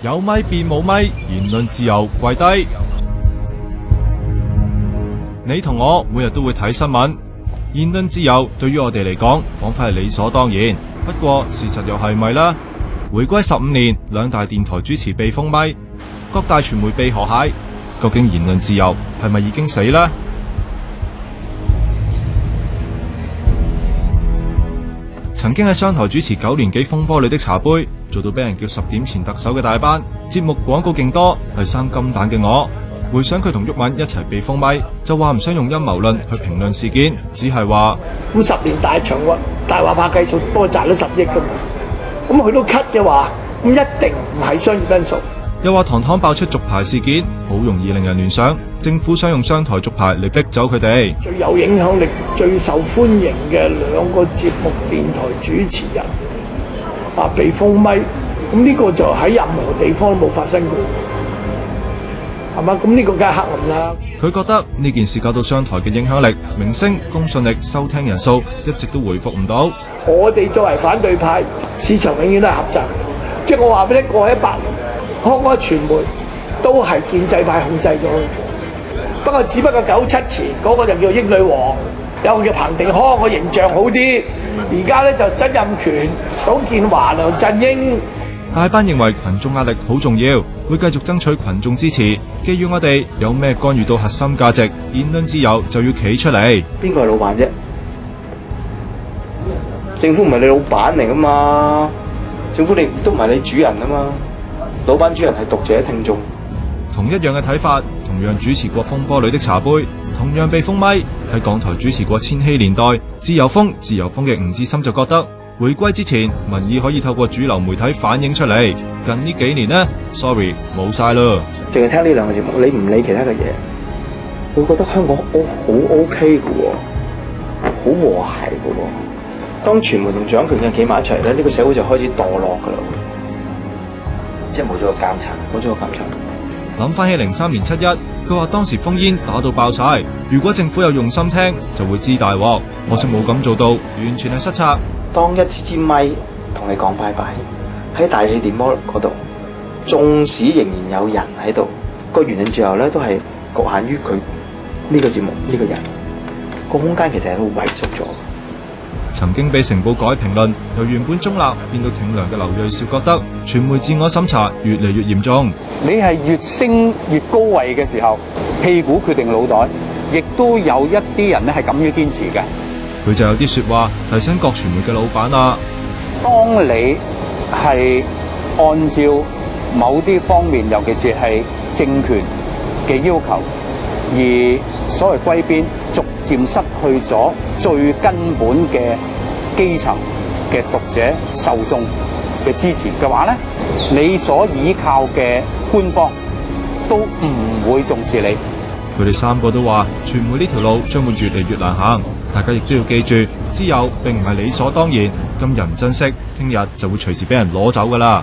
有咪變冇咪，言論自由跪低。你同我每日都會睇新聞，言論自由對於我哋嚟講，仿佛係理所當然。不過事實又係咪啦？回歸15年，兩大電台主持被封咪，各大傳媒被河蟹，究竟言論自由係咪已經死呢？曾經喺商台主持9年幾風波裏的茶杯，做到俾人叫10點前特首嘅大班，節目廣告勁多，係生金蛋嘅我。回想佢同毓民一齊被封咪，就話唔想用陰謀論去評論事件，只係話咁10年大長運大話怕計數，多賺咗10億㗎嘛。咁佢都 cut 嘅話，咁一定唔係商業因素。又話堂堂爆出續牌事件，好容易令人聯想政府想用商台續牌嚟逼走佢哋。最有影響力、最受歡迎嘅2個節目電台主持人被封咪，咁呢個就喺任何地方都冇發生過。係嘛？咁呢個梗係黑暗啦。佢覺得呢件事搞到商台嘅影響力、明星、公信力、收聽人數一直都回復唔到。我哋作為反對派，市場永遠都係狹窄。即係我話俾你，過去100年，香港傳媒都係建制派控制咗。不過只不過97前嗰個就叫英女王，有個叫彭定康，個形象好啲。而家咧就曾蔭權、董建華、梁振英。大班認為群眾壓力好重要，會繼續爭取群眾支持。基於我哋有咩干預到核心價值，言論自由就要企出嚟。邊個係老闆啫？政府唔係你老闆嚟噶嘛？政府你都唔係你主人啊嘛？老闆主人係讀者聽眾。同一樣嘅睇法，同樣主持過風波裏的茶杯，同樣被封咪，喺港台主持過千禧年代、自由風嘅吳志森就覺得，回歸之前民意可以透過主流媒體反映出嚟，近呢幾年呢 sorry 冇晒啦。淨係聽呢2個節目，你唔理其他嘅嘢，會覺得香港好 OK 嘅喎，好和諧嘅喎。當傳媒同掌權嘅企埋一齊咧，呢個社會就開始墮落㗎啦。即係冇咗個監察，冇咗個監察。諗翻起03年7·1，佢話當時烽煙打到爆晒，如果政府有用心聽，就會知大鑊。可惜冇咁做到，完全係失策。當一支咪同你講拜拜，喺大氣電波嗰度，縱使仍然有人喺度，個言論自由咧都係局限於佢呢個節目呢個人，個空間其實係都萎縮咗。曾經被成報改評論，由原本中立變到挺梁嘅劉銳紹覺得傳媒自我審查越嚟越嚴重。你係越升越高位嘅時候，屁股決定腦袋，亦都有一啲人咧係敢於堅持嘅。佢就有啲說話提醒各傳媒嘅老闆啦。當你係按照某啲方面，尤其是係政權嘅要求，而所謂歸邊，逐漸失去咗最根本嘅基層嘅讀者受眾嘅支持嘅話咧，你所依靠嘅官方都唔會重視你。佢哋3個都話，傳媒呢條路將會越嚟越難行。大家亦都要記住，自由並唔係理所當然，今日唔珍惜，聽日就會隨時俾人攞走㗎喇。